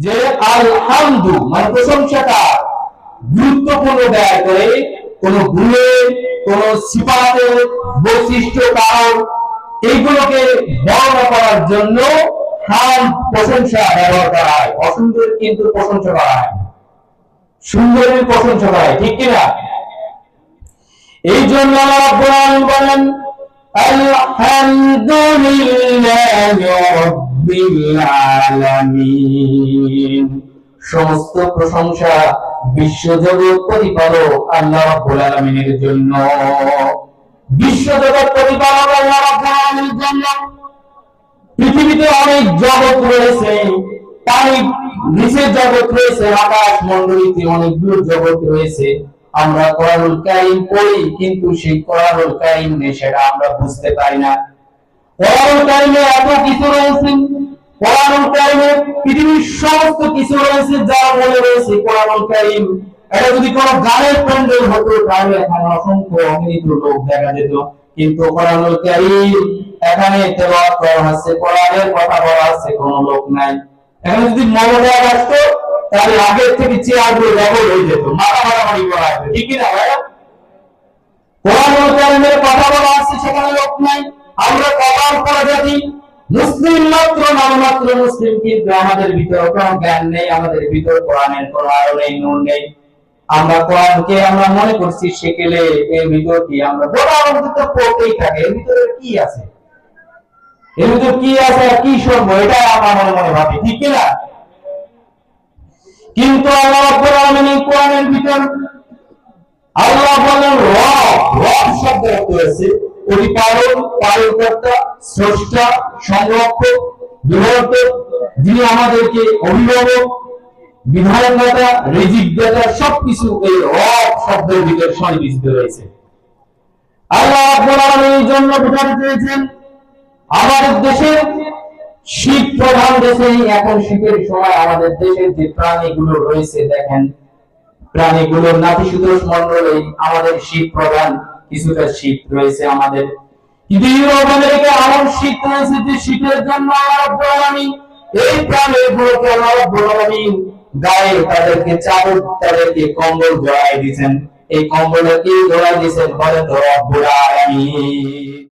যে আলহামদু মানে প্রশংসাটা গুরুত্বপূর্ণ ব্যয় করে কোন গুণে কোন সিফাতের বৈশিষ্ট্য কারণ এইগুলোকে বর্ণনা করার জন্য হাম প্রশংসা ব্যবহার করা হয়। অসুন্দর কিন্তু প্রশংসা করা হয়, সুন্দরের প্রশংসা করা হয়, ঠিক কিনা? এই জন্য আল্লাহ রাব্বুল আলামিন বলেন আলহামদুলিল্লাহি রাব্বিল আলামিন, সমস্ত প্রশংসা বিশ্বজগৎ প্রতিপালক আল্লাহ রাব্বুল আলামিনের জন্য। বিশ্বজগৎ প্রতিপালক আল্লাহ রাব্বুল আলামিনের জন্য। পৃথিবীতে অনেক জগৎ রয়েছে, পানির নিচের জগৎ রয়েছে, আকাশ মণ্ডলীতে অনেকগুলো জগৎ রয়েছে। আমরা কোরআনুল কারীম পড়ি কিন্তু সেই কোরআনুল কারীম নেই সেটা আমরা বুঝতে পারি না। কোরআনুল কারীমে এত কিছু রয়েছে, কোরআনুল কারীমে পৃথিবীর সমস্ত কিছু রয়েছে যা বলে রয়েছে কোরআনুল কারীম। এটা যদি কোনো গানের প্যান্ডেল হতো তাহলে এখানে অসংখ্য অগণিত লোক দেখা যেত, কিন্তু কোরআনুল কারীম এখানে তেলাওয়াত করা হচ্ছে, কোরআনের কথা বলা হচ্ছে, কোনো লোক নাই। এখানে যদি মমতা আসতো তাহলে আগের থেকে চেয়ারগুলো ডবল হয়ে যেত, মাথা মারামারি করা হতো, ঠিক কিনা ভাইয়া? কোরআনুল কারীমের কথা বলা হচ্ছে, সেখানে লোক নাই। আমরা কপাল পড়া জাতি, মুসলিম মাত্র নামমাত্র মুসলিম, কিন্তু আমাদের ভিতরে কোনো জ্ঞান নেই, আমাদের ভিতরে কোরআনের কোনো আলো নেই, নূর নেই। আমরা কোরআনকে আমরা মনে করছি সেকেলে, এর ভিতর কি আমরা বড় আমাদের তো পড়তেই থাকে, এর ভিতরে কি আছে, এর ভিতরে কি আছে কি শুনবো, এটা আমরা মনে মনে ভাবি, ঠিক কিনা? কিন্তু আল্লাহ রাব্বুল আলামিন কোরআনের ভিতর আল্লাহ বলেন রব, রব শব্দ অর্থ আছে পরিপালক, পালনকর্তা, স্রষ্টা, সংরক্ষক, বিধায়ক, যিনি আমাদেরকে অভিভাবক, বিধানদাতা, রিজিকদাতা, সবকিছু এই রব শব্দের ভিতর সন্নিবেশিত রয়েছে। আল্লাহ রাব্বুল আলামিন এই জন্য বোঝাতে চেয়েছেন আমাদের দেশের শীত প্রধান দেশে, এখন শীতের সময় আমাদের দেশের যে প্রাণীগুলো রয়েছে দেখেন, প্রাণীগুলোর নাতিশীতোষ্ণ মণ্ডলে আমাদের শীত প্রধান, কিছুটা শীত রয়েছে আমাদের। কিন্তু ইউরোপ আমেরিকা এমন শীত রয়েছে যে শীতের জন্য আল্লাহ রাব্বুল আলামিন এই প্রাণীগুলোকে আল্লাহ রাব্বুল আলামিন গায়ে তাদেরকে চাদর, তাদেরকে কম্বল জড়াই দিয়েছেন। এই কম্বলটা কি জড়াই দিয়েছেন বলেন তো? রব্বুল আলামিন।